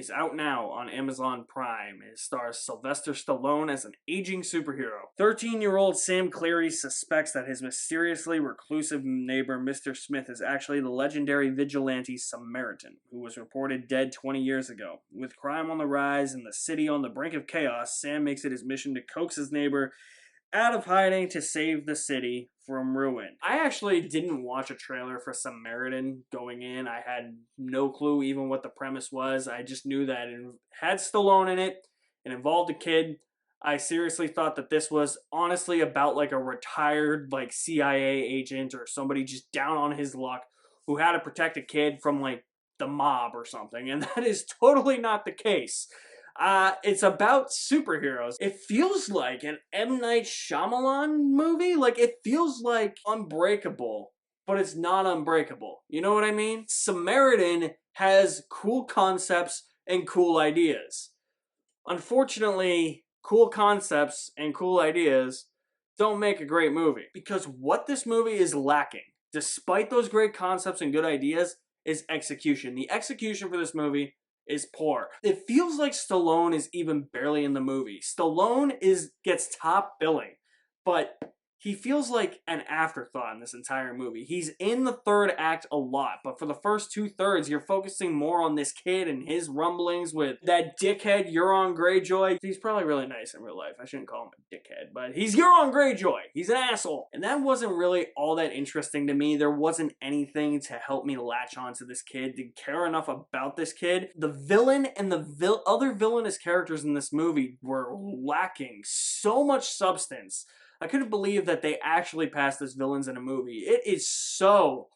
is out now on Amazon Prime. It stars Sylvester Stallone as an aging superhero. 13-year-old Sam Cleary suspects that his mysteriously reclusive neighbor Mr. Smith is actually the legendary vigilante Samaritan, who was reported dead 20 years ago. With crime on the rise and the city on the brink of chaos, Sam makes it his mission to coax his neighbor out of hiding to save the city from ruin. I actually didn't watch a trailer for Samaritan going in. I had no clue even what the premise was. I just knew that it had Stallone in it. It involved a kid. I seriously thought that this was honestly about like a retired like CIA agent or somebody just down on his luck who had to protect a kid from like the mob or something. And that is totally not the case. It's about superheroes. It feels like an M. Night Shyamalan movie. Like, it feels like Unbreakable, but it's not Unbreakable. You know what I mean? Samaritan has cool concepts and cool ideas. Unfortunately, cool concepts and cool ideas don't make a great movie. Because what this movie is lacking, despite those great concepts and good ideas, is execution. The execution for this movie is poor. It feels like Stallone is even barely in the movie. Stallone gets top billing, but he feels like an afterthought in this entire movie. He's in the third act a lot, but for the first 2/3, you're focusing more on this kid and his rumblings with that dickhead Euron Greyjoy. He's probably really nice in real life. I shouldn't call him a dickhead, but he's Euron Greyjoy. He's an asshole. And that wasn't really all that interesting to me. There wasn't anything to help me latch onto this kid, to care enough about this kid. The villain and the other villainous characters in this movie were lacking so much substance. I couldn't believe that they actually passed as villains in a movie. It is so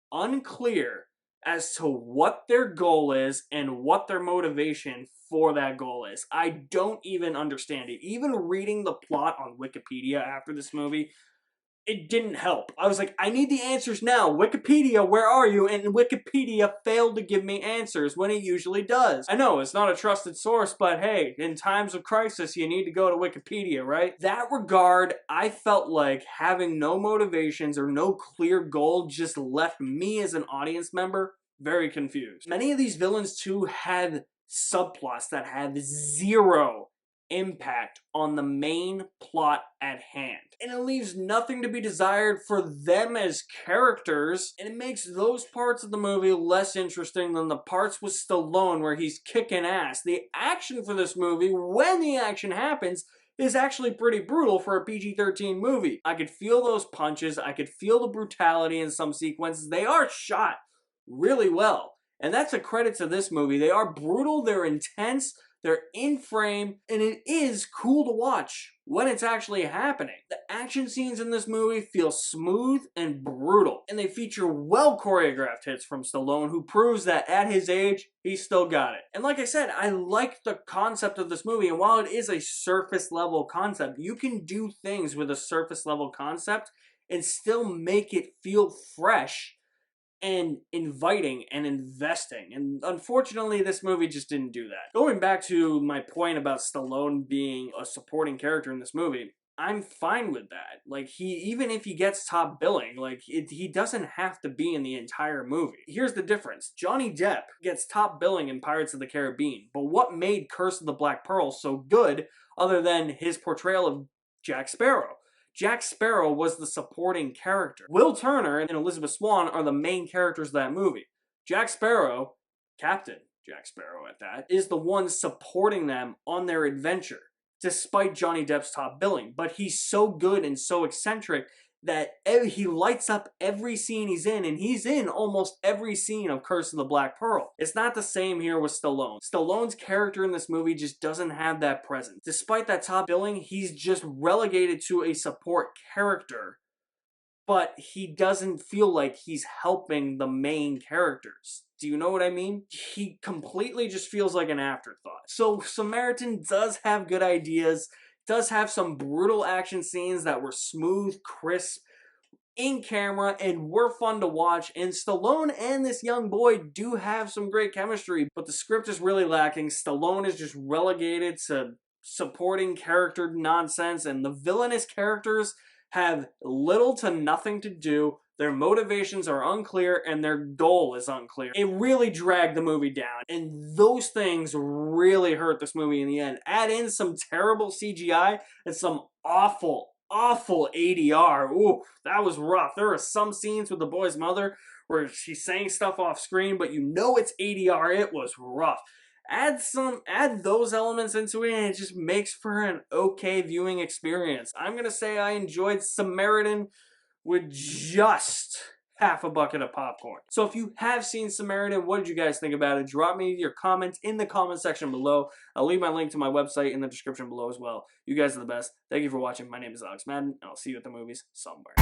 unclear as to what their goal is and what their motivation for that goal is. I don't even understand it. Even reading the plot on Wikipedia after this movie, it didn't help. I was like, I need the answers now. Wikipedia, where are you? And Wikipedia failed to give me answers when it usually does. I know, it's not a trusted source, but hey, in times of crisis, you need to go to Wikipedia, right? That regard, I felt like having no motivations or no clear goal just left me as an audience member very confused. Many of these villains, too, had subplots that have zero impact on the main plot at hand. And it leaves nothing to be desired for them as characters, and it makes those parts of the movie less interesting than the parts with Stallone where he's kicking ass. The action for this movie, when the action happens, is actually pretty brutal for a PG-13 movie. I could feel those punches, I could feel the brutality in some sequences. They are shot really well. And that's a credit to this movie. They are brutal, they're intense, they're in frame, and it is cool to watch when it's actually happening. The action scenes in this movie feel smooth and brutal, and they feature well choreographed hits from Stallone, who proves that at his age, he's still got it. And like I said, I like the concept of this movie, and while it is a surface level concept, you can do things with a surface level concept and still make it feel fresh and inviting and investing. And unfortunately, this movie just didn't do that. Going back to my point about Stallone being a supporting character in this movie, I'm fine with that. Like, even if he gets top billing, like, he doesn't have to be in the entire movie. Here's the difference. Johnny Depp gets top billing in Pirates of the Caribbean, but what made Curse of the Black Pearl so good other than his portrayal of Jack Sparrow? Jack Sparrow was the supporting character. Will Turner and Elizabeth Swann are the main characters of that movie. Jack Sparrow, Captain Jack Sparrow at that, is the one supporting them on their adventure, despite Johnny Depp's top billing. But he's so good and so eccentric that he lights up every scene he's in, and he's in almost every scene of Curse of the Black Pearl. It's not the same here with Stallone. Stallone's character in this movie just doesn't have that presence. Despite that top billing, he's just relegated to a support character, but he doesn't feel like he's helping the main characters. Do you know what I mean? He completely just feels like an afterthought. So Samaritan does have good ideas, does have some brutal action scenes that were smooth, crisp, in camera, and were fun to watch. And Stallone and this young boy do have some great chemistry, but the script is really lacking. Stallone is just relegated to supporting character nonsense, and the villainous characters have little to nothing to do Their motivations are unclear and their goal is unclear. It really dragged the movie down, and those things really hurt this movie in the end. Add in some terrible CGI and some awful ADR. Ooh, that was rough. There are some scenes with the boy's mother where she's saying stuff off screen, but you know it's ADR. It was rough. Add those elements into it, and it just makes for an okay viewing experience. I'm gonna say I enjoyed Samaritan with just half a bucket of popcorn. So if you have seen Samaritan, what did you guys think about it? Drop me your comments in the comment section below. I'll leave my link to my website in the description below as well. You guys are the best. Thank you for watching. My name is Alex Madden, and I'll see you at the movies somewhere.